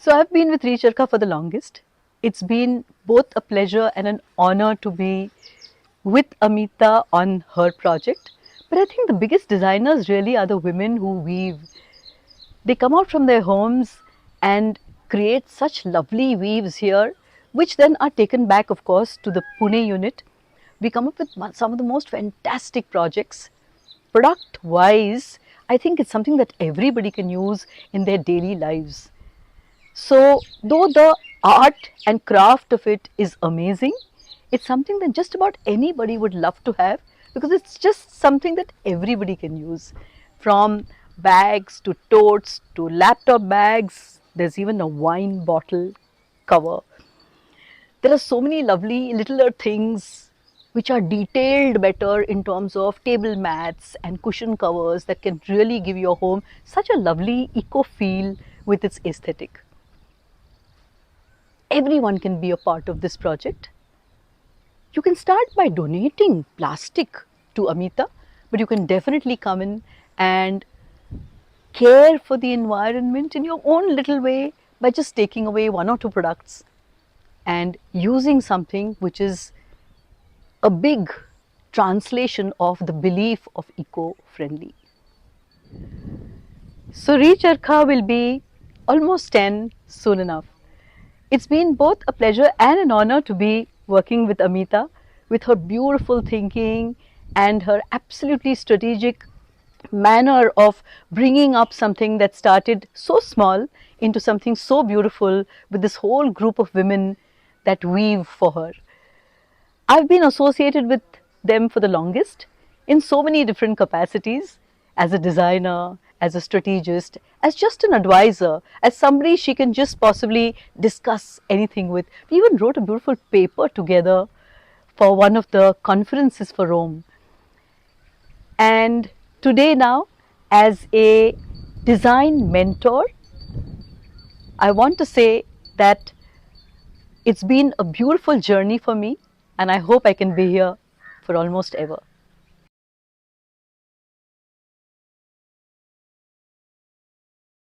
So I've been with Recharka for the longest. It's been both a pleasure and an honor to be with Amita on her project. But I think the biggest designers really are the women who weave. They come out from their homes and create such lovely weaves here, which then are taken back, of course, to the Pune unit. We come up with some of the most fantastic projects. Product wise, I think it's something that everybody can use in their daily lives. So, though the art and craft of it is amazing, it's something that just about anybody would love to have because it's just something that everybody can use. From bags to totes to laptop bags, there's even a wine bottle cover. There are so many lovely littler things which are detailed better in terms of table mats and cushion covers that can really give your home such a lovely eco feel with its aesthetic. Everyone can be a part of this project. You can start by donating plastic to Amita, but you can definitely come in and care for the environment in your own little way by just taking away one or two products and using something which is a big translation of the belief of eco-friendly. So Recharkha will be almost 10 soon enough. It's been both a pleasure and an honor to be working with Amita, with her beautiful thinking and her absolutely strategic manner of bringing up something that started so small into something so beautiful with this whole group of women that weave for her. I've been associated with them for the longest in so many different capacities as a designer, as a strategist, as just an advisor, as somebody she can just possibly discuss anything with. We even wrote a beautiful paper together for one of the conferences for Rome. And today, now, as a design mentor, I want to say that it's been a beautiful journey for me, and I hope I can be here for almost ever.